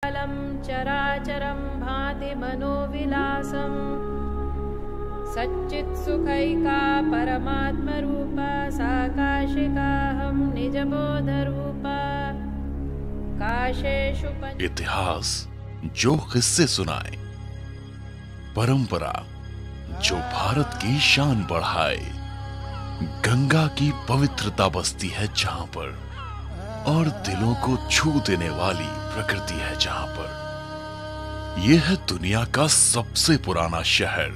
चराचरं भाति मनोविलासं सच्चित्सुखैका परमात्मरूपा सा काशिकाहं निजबोधरूपा काशेषु। इतिहास जो किस्से सुनाए, परंपरा जो भारत की शान बढ़ाए, गंगा की पवित्रता बसती है जहां पर, और दिलों को छू देने वाली प्रकृति है जहां पर। यह है दुनिया का सबसे पुराना शहर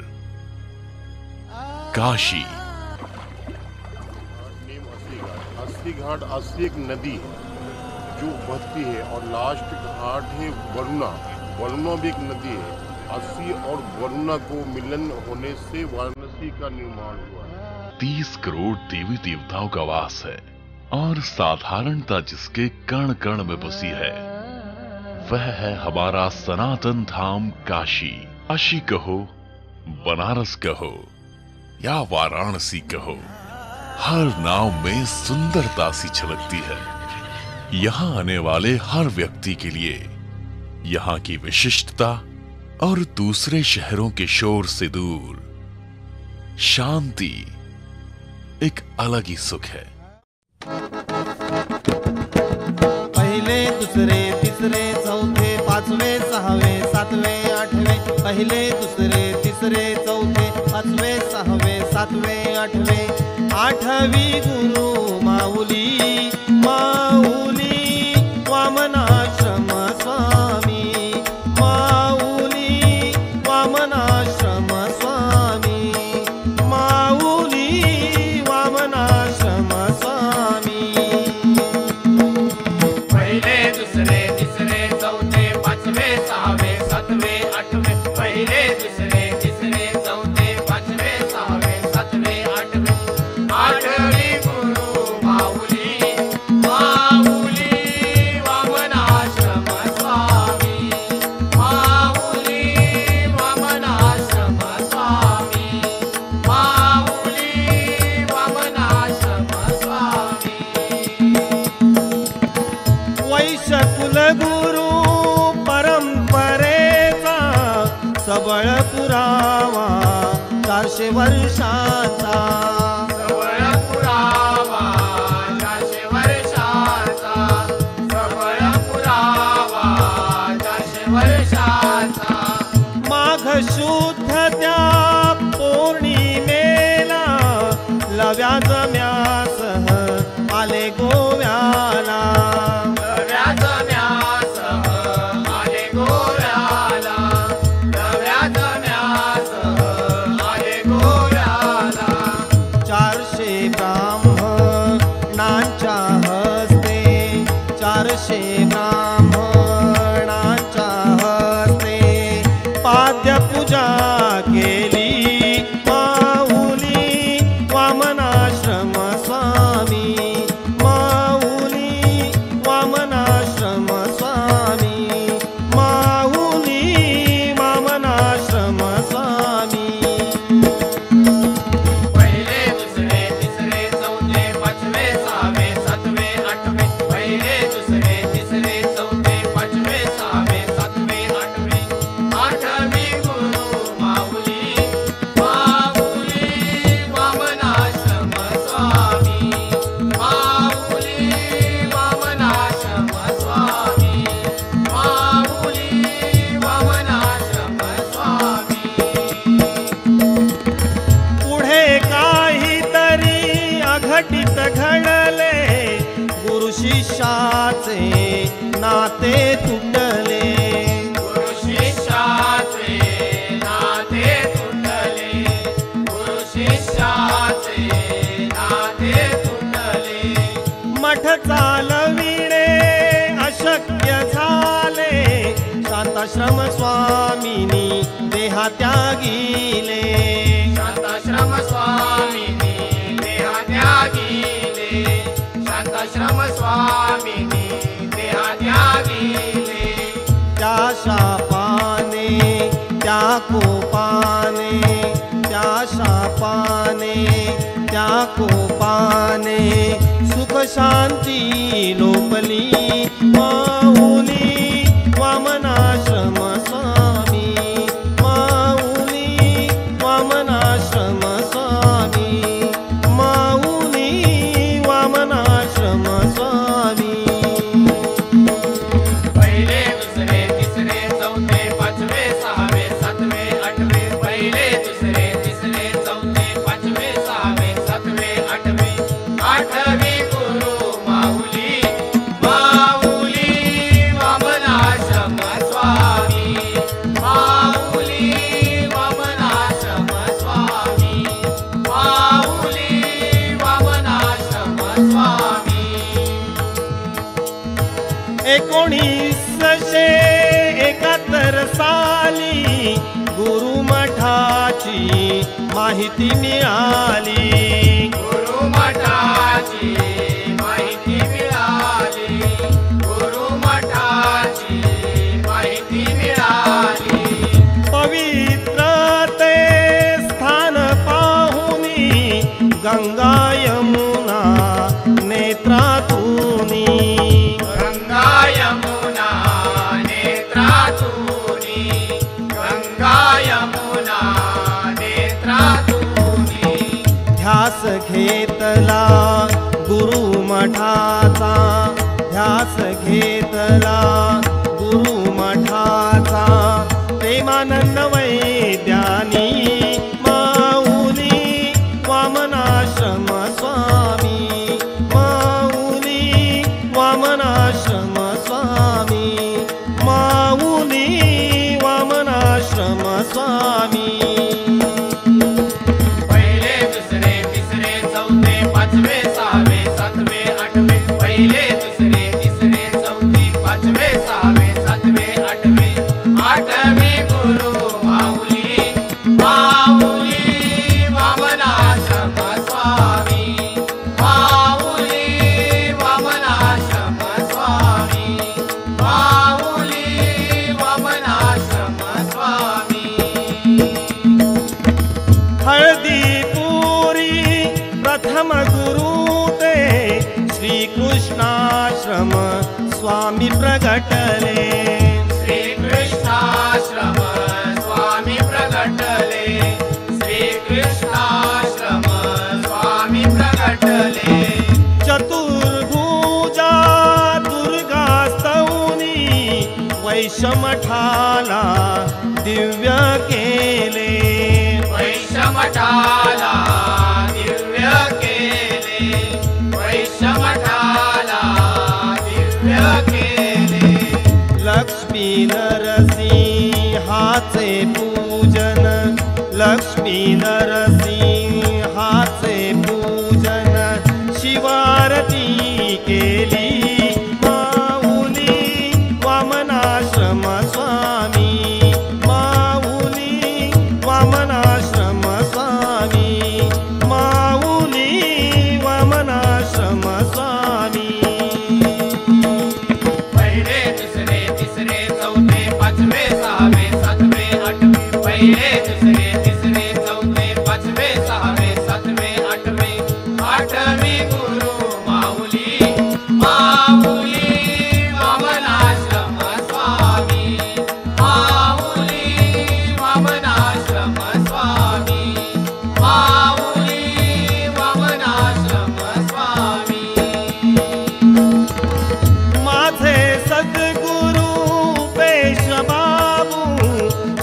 काशी। अस्सी घाट, अस्सी एक नदी है जो बहती है, और लास्ट घाट है वरुणा। वरुणा भी एक नदी है। अस्सी और वरुणा को मिलन होने से वाराणसी का निर्माण हुआ है। 30 करोड़ देवी देवताओं का वास है, और साधारणता जिसके कण कण में बसी है वह है हमारा सनातन धाम काशी। काशी कहो, बनारस कहो या वाराणसी कहो, हर नाव में सुंदरता सी छलकती है। यहाँ आने वाले हर व्यक्ति के लिए यहाँ की विशिष्टता और दूसरे शहरों के शोर से दूर शांति एक अलग ही सुख है। पहिले दुसरे तिसरे चौथे पाचवे सहावे सातवे आठवे, पहिले दुसरे तिसरे चौथे पाचवे सहावे सातवे आठवे, आठवी गुरु माऊली माऊली वामनाश्रम स्वामी, माऊली वामनाश्रम स्वामी, माऊली वामनाश्रम स्वामी। पहिले दुसरे तिसरे चौथे पाचवे सहावे सातवे आठवे, पहिले दुसरे तिसरे चौथे पाचवे सहावे सातवे आठवे, आठवी गुरु माऊली माऊली वामनाश्रम स्वामी, माऊली वामनाश्रम स्वामी, माऊली वामनाश्रम स्वामी। वैश्यकुल गुरु परंपरेचा सबळ पुरावा 400 वर्षाचा, सबळ पुरावा 400 वर्षाचा, सबळ पुरावा 400 वर्षाचा। माघ शुद्ध त्या पौर्णिमेला लव्या जम्यासह आले गोव्याला, ब्राह्मणांच्या हस्ते पाद्यपूजा केली माऊली वामनाश्रम स्वामी, माऊली वामनाश्रम स्वामी, माऊली वामनाश्रम स्वामी। पहिले दुसरे तिसरे चौथे पाचवे सहावे सातवे आठवे, पहिले दुसरे तिसरे चौथे पाचवे सहावे सातवे आठवे, आठवी गुरु माऊली माऊली वामनाश्रम स्वामी, माऊली वामनाश्रम स्वामी, माऊली वामनाश्रम स्वामी। पुढे काहीतरी अघटित घडले, गुरु शिष्याचे नाते तुटले, गुरु शिष्याचे नाते तुटले, गुरु शिष्याचे नाते तुटले, मठ चालविणे अशक्य झाले, शांताश्रम स्वामीनी देहात्यागीले, शांताश्रम स्वामीनी देहात्यागीले, शांताश्रम स्वामीनी देहात्यागीले। त्या शापाने त्या कोपाने, त्या शापाने त्या कोपाने सुख शांती लोपली माऊली वामन वामनाश्रम स्वामी, माऊली वामनाश्रम स्वामी, माऊली वामनाश्रम स्वामी. पहिले दुसरे तिसरे चौथे पाचवे सहावे सातवे आठवे, पहिले दुसरे तिसरे चौथे पाचवे सहावे सातवे आठवे, आठवी गुरु माऊली, माऊली वामनाश्रम स्वामी, माऊली वामनाश्रम स्वामी, माऊली वामनाश्रम स्वामी. 1971 साली गुरुमठाची माहिती मिळाली, गुरुमठाची माहिती मिळाली, गुरुमठाची माहिती मिळाली. पवित्र ते स्थान पाहुनी गंगा यमुना नेत्रातूनी, गंगा यमुना नेत्रातूनी, गंगा यमुना नेत्रातूनी. ध्यास घेतला गुरुमठाचा, ध्यास घेतला गुरुमठाचा, प्रेमानंद वैद्यानी, माऊली वामनाश्रम स्वामी, माऊली वामनाश्रम स्वामी, माऊली वामनाश्रम स्वामी. पहिले दुसरे तिसरे चौथे पाचवे सहावे सातवे आठवे, पहिले दुसरे तिसरे चौथे पाचवे सहावे सातवे आठवे, आठवी गुरु माऊली, माऊली वामनाश्रम स्वामी, माऊली वामनाश्रम स्वामी, माऊली वामनाश्रम स्वामी. हळदीपुरी प्रथम गुरु ते श्रीकृष्णाश्रम स्वामी प्रगटले, श्रीकृष्णाश्रम स्वामी प्रगटले, श्रीकृष्णाश्रम स्वामी प्रगटले. चतुर्भुजा दुर्गास्तौनी वैशमठाला दिव्य केले, वैशमठाला दिव्य केले, वैशमठाला दिव्य केले. लक्ष्मी नरसिंहाचे पूजन, लक्ष्मी नरसिंहाचे पूजन, शिवारती केली, माऊली वामनाश्रम स्वामी, माऊली वामनाश्रम स्वामी, माऊली वामनाश्रम स्वामी. पहिले दुसरे तिसरे चौथे पाचवे सहावे सातवे आठवे, पहिले दुसरे तिसरे चौथे पाचवे सहावे सातवे आठवे, आठवी गुरु माऊली, माऊली वामनाश्रम स्वामी, माऊली वामनाश्रम स्वामी, माऊली वामनाश्रम स्वामी. माझे सद्गुरु पेशबाबू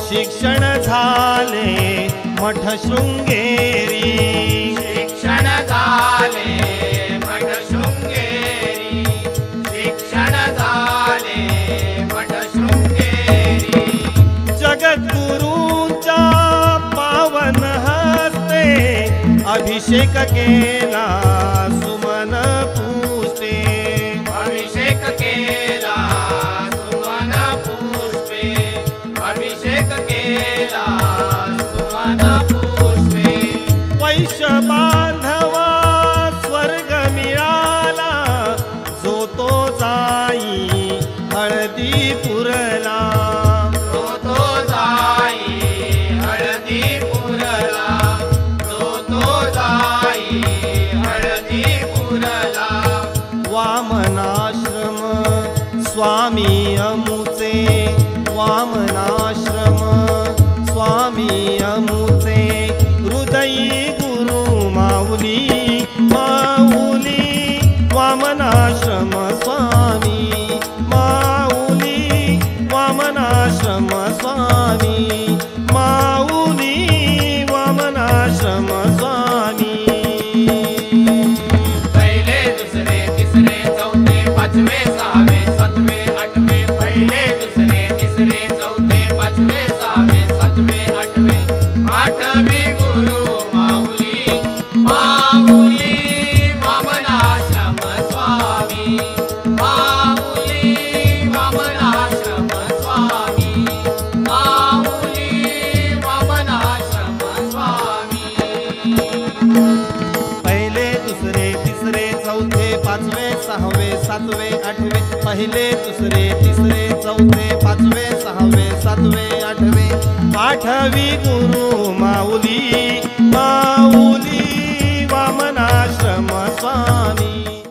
शिक्षण झाले मठ शृंगेरी, शिक्षण झाले मठ शृंगेरी, शिक्षण झाले मठ शृंगेरी. जगद्गुरूंच्या पावन हस्ते अभिषेक केला सुमन पुष्पे, अभिषेक केला सुमन पुष्पे, अभिषेक केला सुमन पुष्पे. वैश्य बांधवा स्वर्ग मिळाला, जो तो जाई हळदीपुरला, जो तो जाई हळदीपुरला, जो तो जाई हळदीपुरला. वामनाश्रम स्वामी अमुचे हृदयी गुरु माऊली माऊली वामनाश्रम स्वामी माऊली वामनाश्रम स्वामी माऊली वामनाश्रम स्वामी पहिले दुसरे तिसरे चौथे पाचवे सहावे सातवे आठवे पहिले दुसरे तिसरे चौथे पाचवे सहावे सातवे आठवे आठवे गुरु माऊली माऊली वामनाश्रम स्वामी माऊली वामनाश्रम स्वामी माऊली वामनाश्रम स्वामी पहिले दुसरे तिसरे चौथे पाचवे सहावे सातवे आठवे पहिले दुसरे तिसरे चौथे पाचवे सहावे सातवे आठवे आठवी गुरु माऊली